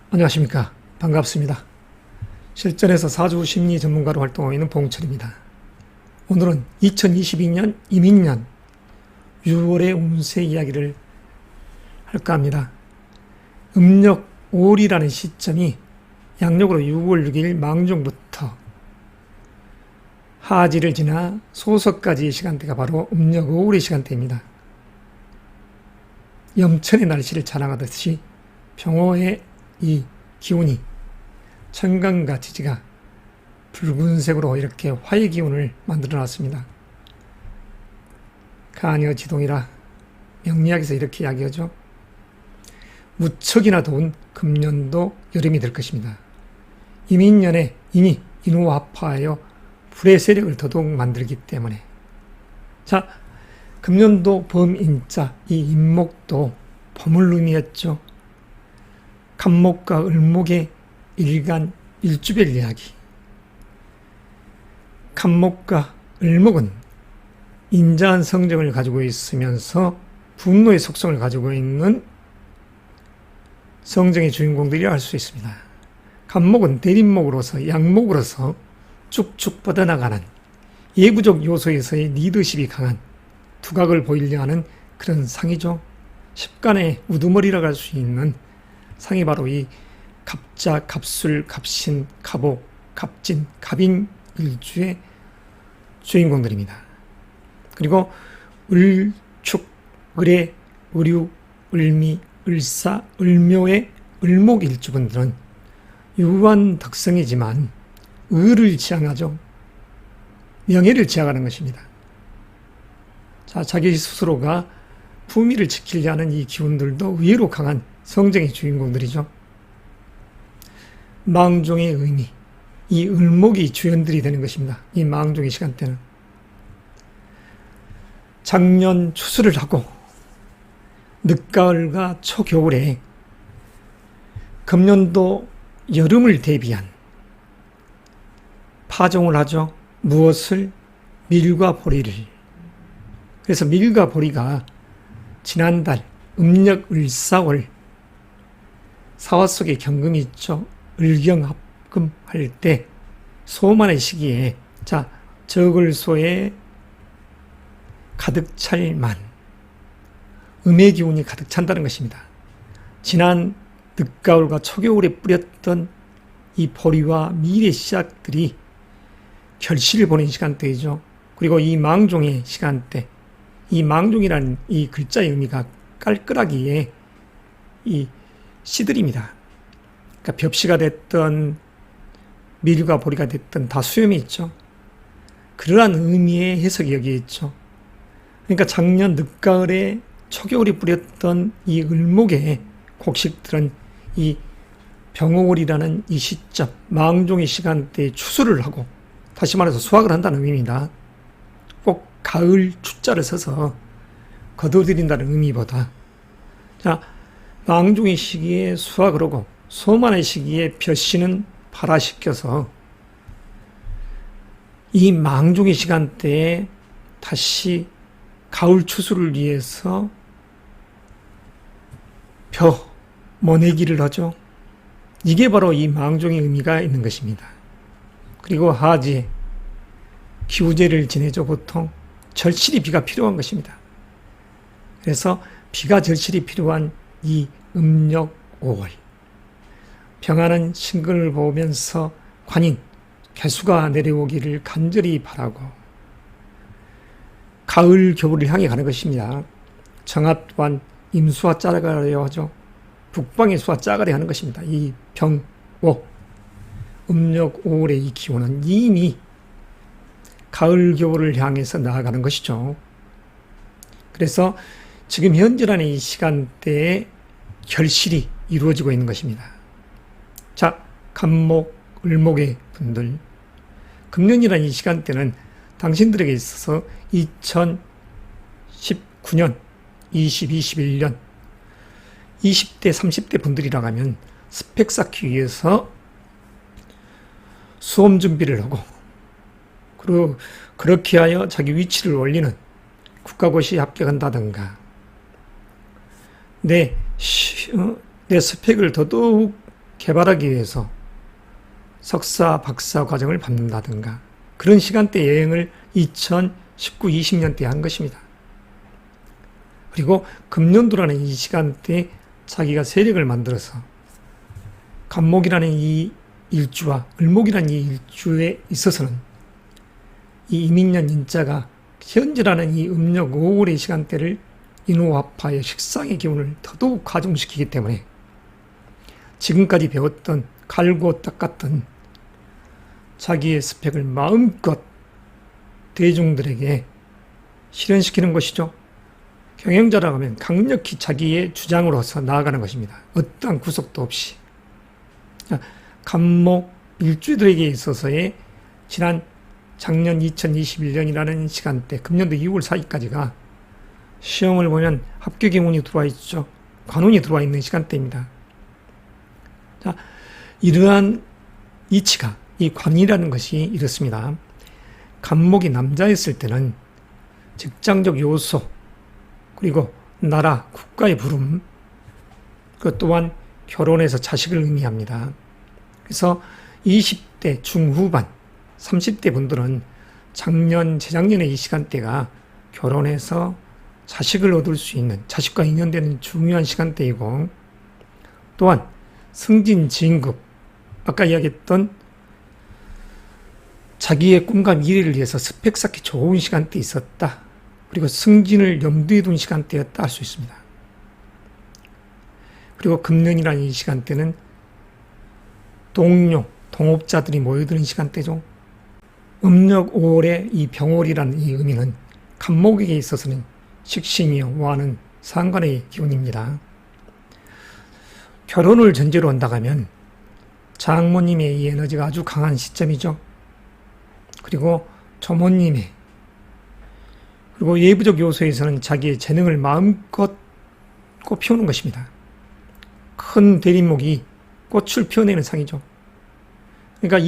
안녕하십니까. 반갑습니다. 실전에서 사주 심리 전문가로 활동하고 있는 봉철입니다. 오늘은 2022년 이민년 6월의 운세 이야기를 할까 합니다. 음력 5월이라는 시점이 양력으로 6월 6일 망종부터 하지를 지나 소석까지의 시간대가 바로 음력 5월의 시간대입니다. 염천의 날씨를 자랑하듯이 병호의 이 기운이 천간과 지지가 붉은색으로 이렇게 화의 기운을 만들어 놨습니다. 가녀 지동이라 명리학에서 이렇게 이야기하죠. 무척이나 더운 금년도 여름이 될 것입니다. 이민년에 이미 인후합파하여 불의 세력을 더더욱 만들기 때문에 자, 금년도 범인자 이 인목도 범을 의미했죠. 간목과 을목의 일간 일주별 이야기. 간목과 을목은 인자한 성정을 가지고 있으면서 분노의 속성을 가지고 있는 성정의 주인공들이라 할 수 있습니다. 간목은 대립목으로서 양목으로서 쭉쭉 뻗어나가는 예부적 요소에서의 리더십이 강한 두각을 보이려 하는 그런 상이죠. 십간의 우두머리라고 할 수 있는 상이 바로 이 갑자, 갑술, 갑신, 갑오, 갑진, 갑인 일주의 주인공들입니다. 그리고 을, 축, 을의, 을유, 을미, 을사, 을묘의 을목 일주분들은 유한 덕성이지만 을을 지향하죠. 명예를 지향하는 것입니다. 자, 자기 스스로가 품위를 지키려 하는 이 기운들도 의외로 강한 성정의 주인공들이죠. 망종의 의미, 이 을목이 주연들이 되는 것입니다. 이 망종의 시간대는 작년 추수를 하고 늦가을과 초겨울에 금년도 여름을 대비한 파종을 하죠. 무엇을? 밀과 보리를. 그래서 밀과 보리가 지난달 음력 을사월 사화 속에 경금이 있죠. 을경합금 할 때 소만의 시기에 자 적을소에 가득 찰 만 음의 기운이 가득 찬다는 것입니다. 지난 늦가을과 초겨울에 뿌렸던 이 보리와 밀의 씨앗들이 결실을 보는 시간대이죠. 그리고 이 망종의 시간대, 이 망종이라는 이 글자의 의미가 깔끔하기에 이 씨들입니다. 그러니까 벽시가 됐던 밀과 보리가 됐던 다 수염이 있죠. 그러한 의미의 해석이 여기에 있죠. 그러니까 작년 늦가을에 초겨울이 뿌렸던 이 을목의 곡식들은 이 병호월이라는 이 시점, 망종의 시간대에 추수를 하고 다시 말해서 수확을 한다는 의미입니다. 꼭 가을 추자를 써서 거둬들인다는 의미보다 자 망종의 시기에 수확을 하고 소만의 시기에 벼씨는 발화시켜서 이 망종의 시간대에 다시 가을 추수를 위해서 벼 모내기를 하죠. 이게 바로 이 망종의 의미가 있는 것입니다. 그리고 하지에 기우제를 지내죠. 보통 절실히 비가 필요한 것입니다. 그래서 비가 절실히 필요한 이 음력 5월 평안한 신근을 보면서 관인 개수가 내려오기를 간절히 바라고 가을 겨울을 향해 가는 것입니다. 정합 또한 임수와 짜가려 하죠. 북방의 수와 짜가려 하는 것입니다. 이 병오 음력 5월의 이 기온은 이미 가을 겨울을 향해서 나아가는 것이죠. 그래서 지금 현재라는 이 시간대에 결실이 이루어지고 있는 것입니다. 자, 간목, 을목의 분들 금년이라는 이 시간대는 당신들에게 있어서 2019년, 21년 20대, 30대 분들이라고 하면 스펙 쌓기 위해서 수험 준비를 하고 그리고 그렇게 하여 자기 위치를 올리는 국가고시에 합격한다든가 내 스펙을 더더욱 개발하기 위해서 석사, 박사 과정을 받는다든가 그런 시간대 여행을 2019, 20년대에 한 것입니다. 그리고 금년도라는 이 시간대에 자기가 세력을 만들어서 간목이라는 이 일주와 을목이라는 이 일주에 있어서는 이 이민년 인자가 현재라는 이 음력 5월의 시간대를 인호합하여 식상의 기운을 더더욱 가중시키기 때문에 지금까지 배웠던 갈고 닦았던 자기의 스펙을 마음껏 대중들에게 실현시키는 것이죠. 경영자라고 하면 강력히 자기의 주장으로서 나아가는 것입니다. 어떠한 구속도 없이. 간목 일주들에게 있어서의 지난 작년 2021년이라는 시간대, 금년도 2월 4일까지가 시험을 보면 합격의 운이 들어와 있죠. 관운이 들어와 있는 시간대입니다. 자, 이러한 이치가, 이 관이라는 것이 이렇습니다. 간목이 남자였을 때는 직장적 요소, 그리고 나라, 국가의 부름, 그 또한 결혼해서 자식을 의미합니다. 그래서 20대 중후반, 30대 분들은 작년, 재작년의 이 시간대가 결혼해서 자식을 얻을 수 있는, 자식과 인연되는 중요한 시간대이고, 또한 승진, 진급, 아까 이야기했던 자기의 꿈과 미래를 위해서 스펙 쌓기 좋은 시간대에 있었다. 그리고 승진을 염두에 둔 시간대였다 할 수 있습니다. 그리고 금년이라는 이 시간대는 동료, 동업자들이 모여드는 시간대죠. 음력 5월의 이 병월이라는 이 의미는 간목에게 있어서는 식신이와는 상관의 기운입니다. 결혼을 전제로 한다면 장모님의 이 에너지가 아주 강한 시점이죠. 그리고 조모님의, 그리고 예부적 요소에서는 자기의 재능을 마음껏 꽃피우는 것입니다. 큰 대림목이 꽃을 피워내는 상이죠. 그러니까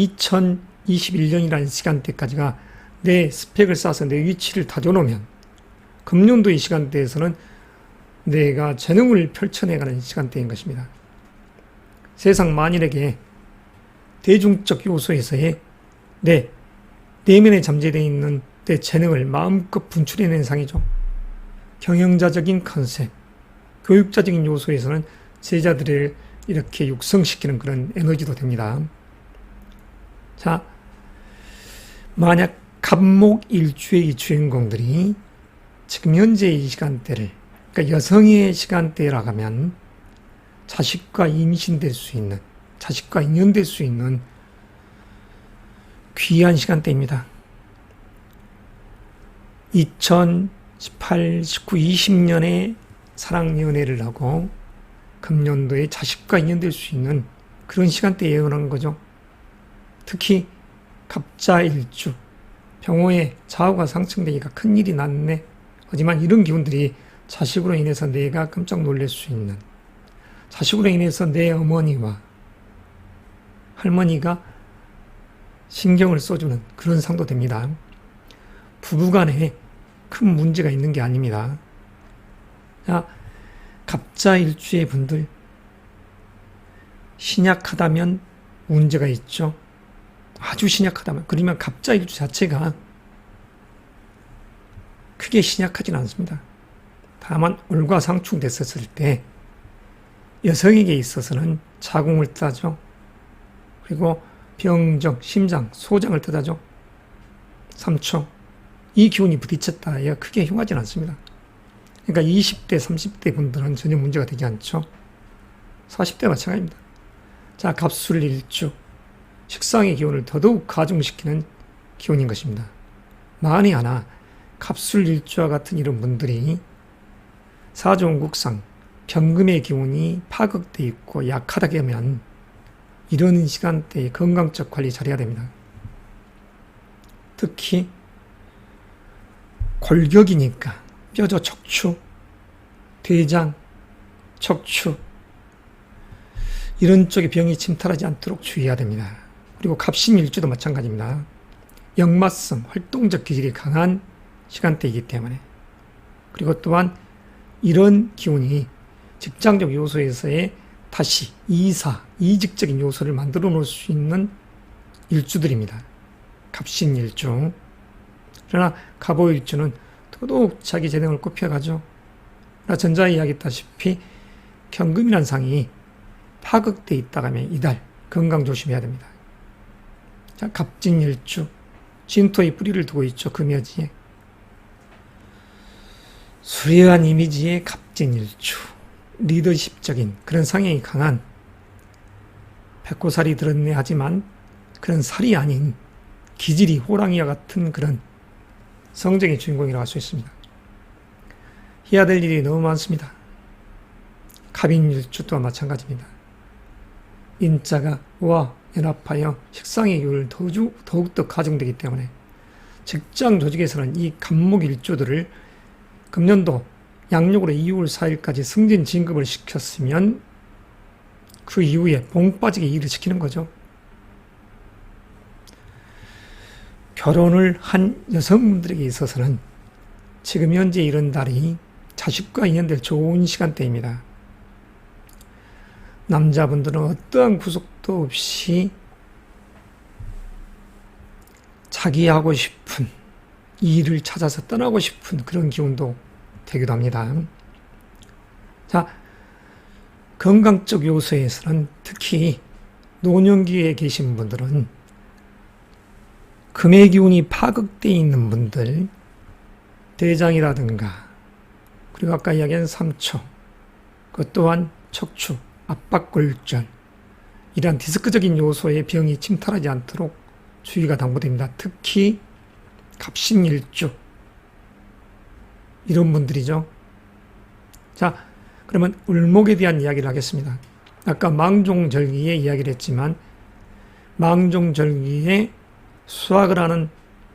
2021년이라는 시간대까지가 내 스펙을 쌓아서 내 위치를 다져놓으면 금년도 이 시간대에서는 내가 재능을 펼쳐내가는 시간대인 것입니다. 세상 만일에게 대중적 요소에서의 내 내면에 잠재되어 있는 내 재능을 마음껏 분출해낸 상이죠. 경영자적인 컨셉, 교육자적인 요소에서는 제자들을 이렇게 육성시키는 그런 에너지도 됩니다. 자, 만약 간목 일주의 이 주인공들이 지금 현재 이 시간대를, 그러니까 여성의 시간대라고 하면 자식과 임신될 수 있는, 자식과 인연될 수 있는 귀한 시간대입니다. 2018, 19, 20년에 사랑 연애를 하고 금년도에 자식과 인연될 수 있는 그런 시간대에 예언한 거죠. 특히 갑자일주, 병호의 좌우가 상승되기가 큰일이 났네. 하지만 이런 기운들이 자식으로 인해서 내가 깜짝 놀랄 수 있는, 자식으로 인해서 내 어머니와 할머니가 신경을 써주는 그런 상도 됩니다. 부부간에 큰 문제가 있는 게 아닙니다. 자, 갑자일주의 분들, 신약하다면 문제가 있죠. 아주 신약하다면, 그러면 갑자일주 자체가 크게 신약하진 않습니다. 다만 올과상충됐었을 때 여성에게 있어서는 자궁을 뜻하죠. 그리고 병정, 심장, 소장을 뜻하죠. 3초. 이 기운이 부딪혔다 해야 크게 흉하진 않습니다. 그러니까 20대, 30대 분들은 전혀 문제가 되지 않죠. 40대 마찬가지입니다. 자, 갑술일주. 식상의 기운을 더더욱 가중시키는 기운인 것입니다. 만에 하나 갑술일주와 같은 이런 분들이 사종국상, 병금의 기운이 파극되어 있고 약하다게 하면 이런 시간대에 건강적 관리 잘해야 됩니다. 특히 골격이니까 뼈저 척추, 대장, 척추 이런 쪽에 병이 침탈하지 않도록 주의해야 됩니다. 그리고 갑신일주도 마찬가지입니다. 역마성, 활동적 기질이 강한 시간대이기 때문에, 그리고 또한 이런 기운이 직장적 요소에서의 다시 이사, 이직적인 요소를 만들어 놓을 수 있는 일주들입니다. 갑신일주. 그러나 갑오일주는 더더욱 자기 재능을 꼽혀가죠. 그러나 전자에 이야기했다시피 경금이란 상이 파극돼 있다가 하면 이달 건강 조심해야 됩니다. 자, 갑진일주. 진토의 뿌리를 두고 있죠. 금여지에. 수려한 이미지의 갑진일주. 리더십적인 그런 성향이 강한 백호살이 들었네 하지만 그런 살이 아닌 기질이 호랑이와 같은 그런 성적인 주인공이라고 할 수 있습니다. 해야 될 일이 너무 많습니다. 갑인일주 또한 마찬가지입니다. 인자가 와 연합하여 식상의 기운을 더욱더 가중되기 때문에 직장 조직에서는 이 갑목일주들을 금년도 양력으로 2월 4일까지 승진 진급을 시켰으면 그 이후에 봉 빠지게 일을 시키는 거죠. 결혼을 한 여성분들에게 있어서는 지금 현재 이런 달이 자식과 인연될 좋은 시간대입니다. 남자분들은 어떠한 구속도 없이 자기 하고 싶은 일을 찾아서 떠나고 싶은 그런 기운도 되기도 합니다. 자, 건강적 요소에서는 특히 노년기에 계신 분들은 금의 기운이 파극되어 있는 분들, 대장이라든가 그리고 아까 이야기한 삼초, 그 또한 척추, 압박골절 이러한 디스크적인 요소의 병이 침탈하지 않도록 주의가 당부됩니다. 특히 갑신일주 이런 분들이죠. 자, 그러면 을목에 대한 이야기를 하겠습니다. 아까 망종절기에 이야기를 했지만 망종절기에 수확을 하는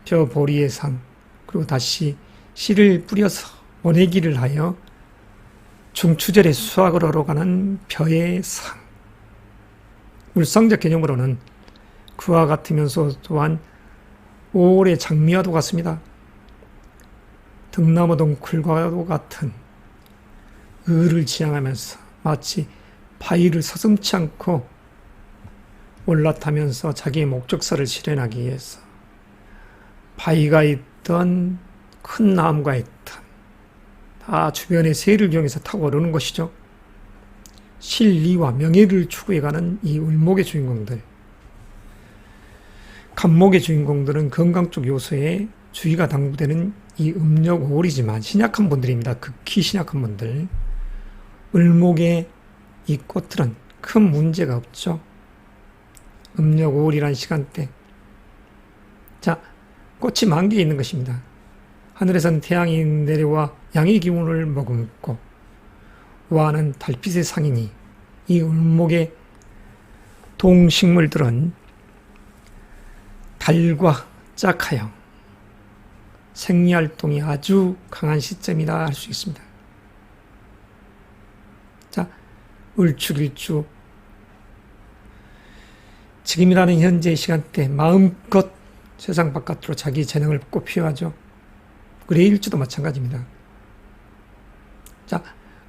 벼 보리의 상, 그리고 다시 씨를 뿌려서 원해기를 하여 중추절에 수확을 하러 가는 벼의 상. 물상적 개념으로는 그와 같으면서 또한 5월의 장미와도 같습니다. 등나무 덩쿨과도 같은 을을 지향하면서 마치 바위를 서슴지 않고 올라타면서 자기의 목적사를 실현하기 위해서 바위가 있던 큰 나무가 있던 다 주변의 새를 이용해서 타고 오르는 것이죠. 실리와 명예를 추구해가는 이 을목의 주인공들, 갑목의 주인공들은 건강 쪽 요소에 주의가 당부되는 이 음력 5월이지만 신약한 분들입니다. 극히 신약한 분들. 을목의 이 꽃들은 큰 문제가 없죠. 음력 5월이라는 시간대. 자, 꽃이 만개에 있는 것입니다. 하늘에서는 태양이 내려와 양의 기운을 머금고 와는 달빛의 상이니 이 을목의 동식물들은 달과 짝하여 생리활동이 아주 강한 시점이라 할 수 있습니다. 자, 을축일주. 지금이라는 현재의 시간대 마음껏 세상 바깥으로 자기 재능을 꼽히하죠. 을해일주도 마찬가지입니다. 자,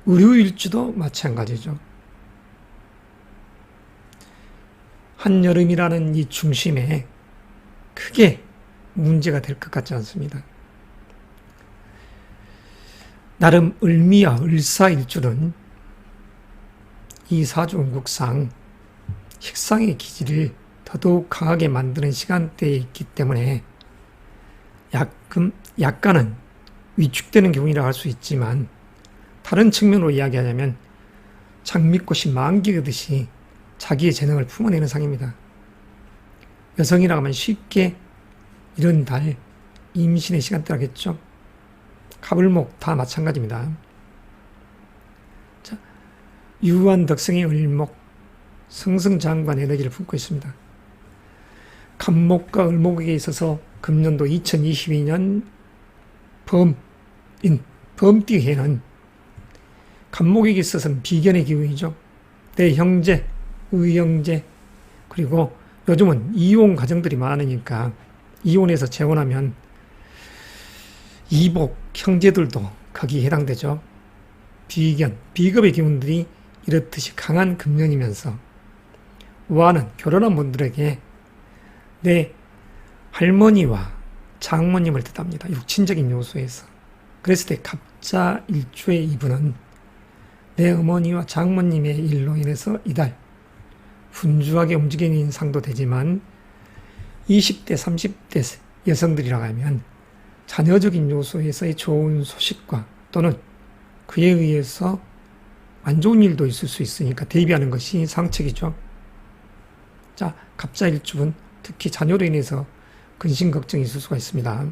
을유일주도 마찬가지죠. 한여름이라는 이 중심에 크게 문제가 될 것 같지 않습니다. 나름 을미와 을사일주는 이 사주운국상 식상의 기질을 더더욱 강하게 만드는 시간대에 있기 때문에 약간은 위축되는 기운이라 할 수 있지만 다른 측면으로 이야기하자면 장미꽃이 만개하듯이 자기의 재능을 품어내는 상입니다. 여성이라고 하면 쉽게 이런 달 임신의 시간대라겠죠. 갑을목 다 마찬가지입니다. 자, 유한 덕성의 을목, 승승장구한 에너지를 품고 있습니다. 갑목과 을목에게 있어서 금년도 2022년 범띠해는 갑목에게 있어서는 비견의 기운이죠. 내 형제, 의형제, 그리고 요즘은 이혼 가정들이 많으니까 이혼해서 재혼하면 이복, 형제들도 거기에 해당되죠. 비견, 비겁의 기운들이 이렇듯이 강한 금년이면서 우화는 결혼한 분들에게 내 할머니와 장모님을 뜻합니다. 육친적인 요소에서. 그랬을 때 갑자일주의 이분은 내 어머니와 장모님의 일로 인해서 이달 분주하게 움직이는 상도 되지만 20대, 30대 여성들이라고 하면 자녀적인 요소에서의 좋은 소식과 또는 그에 의해서 안 좋은 일도 있을 수 있으니까 대비하는 것이 상책이죠. 자, 갑자일주는 특히 자녀로 인해서 근심 걱정이 있을 수가 있습니다.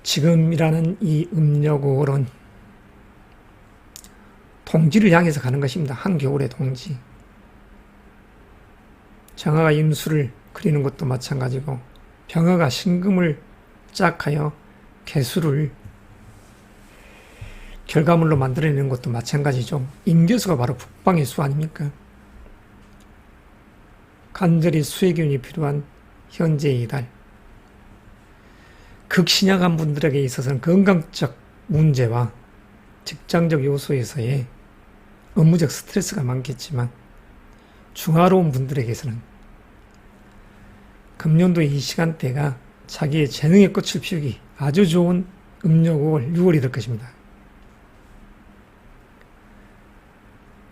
지금이라는 이 음력월은 동지를 향해서 가는 것입니다. 한겨울의 동지. 정화가 임수를 그리는 것도 마찬가지고 병화가 신금을 짝하여 개수를 결과물로 만들어내는 것도 마찬가지죠. 임계수가 바로 북방의 수 아닙니까? 간절히 수의 기운이 필요한 현재의 이달. 극신약한 분들에게 있어서는 건강적 문제와 직장적 요소에서의 업무적 스트레스가 많겠지만 중화로운 분들에게서는 금년도의 이 시간대가 자기의 재능의 꽃을 피우기 아주 좋은 음력 5월, 6월이 될 것입니다.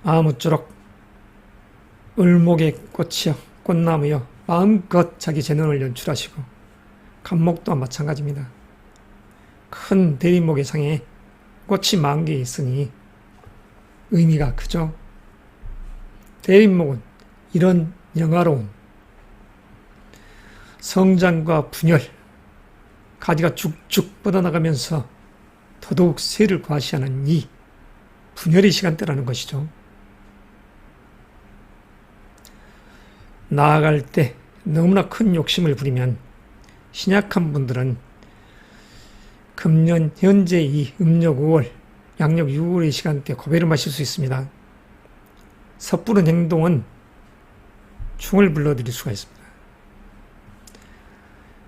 아무쪼록 을목의 꽃이여 꽃나무여 마음껏 자기 재능을 연출하시고 간목 또한 마찬가지입니다. 큰 대림목의 상에 꽃이 10,000개 있으니 의미가 크죠. 대림목은 이런 영화로운 성장과 분열, 가지가 쭉쭉 뻗어나가면서 더더욱 새를 과시하는 이 분열의 시간대라는 것이죠. 나아갈 때 너무나 큰 욕심을 부리면 신약한 분들은 금년 현재 이 음력 5월, 양력 6월의 시간대 고배를 마실 수 있습니다. 섣부른 행동은 충을 불러들일 수가 있습니다.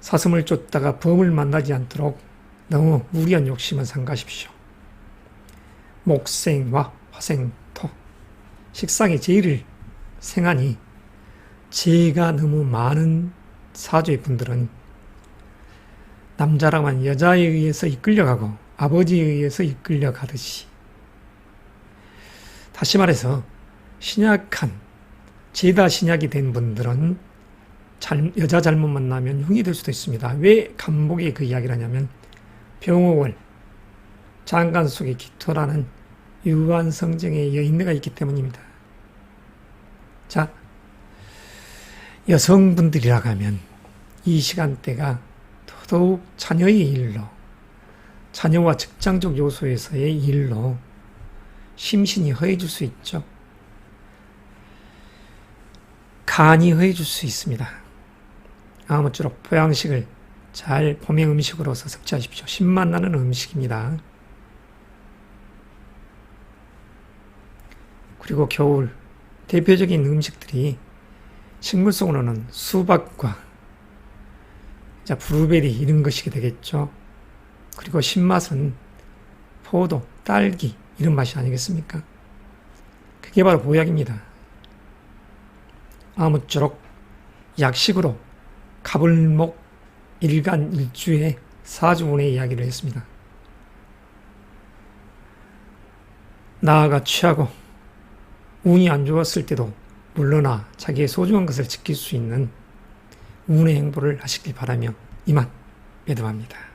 사슴을 쫓다가 범을 만나지 않도록 너무 무리한 욕심은 삼가십시오. 목생과 화생토, 식상의 제의를 생하니 재가 너무 많은 사주의 분들은 남자라면 여자에 의해서 이끌려가고 아버지에 의해서 이끌려가듯이, 다시 말해서 신약한 재다 신약이 된 분들은 여자 잘못 만나면 흉이 될 수도 있습니다. 왜 간목에 그 이야기를 하냐면 병호월, 장간 속에 기토라는 유한 성정의 여인네가 있기 때문입니다. 자, 여성분들이라고 하면 이 시간대가 더더욱 자녀의 일로, 자녀와 직장적 요소에서의 일로 심신이 허해질 수 있죠. 간이 허해질 수 있습니다. 아무쪼록 보양식을 잘 봄의 음식으로서 섭취하십시오. 신맛 나는 음식입니다. 그리고 겨울 대표적인 음식들이 식물 속으로는 수박과 브루베리 이런 것이 되겠죠. 그리고 신맛은 포도, 딸기 이런 맛이 아니겠습니까? 그게 바로 보약입니다. 아무쪼록 약식으로 갑을목 일간 일주의 사주운의 이야기를 했습니다. 나아가 취하고 운이 안 좋았을 때도 물러나 자기의 소중한 것을 지킬 수 있는 운의 행보를 하시길 바라며 이만 매도합니다.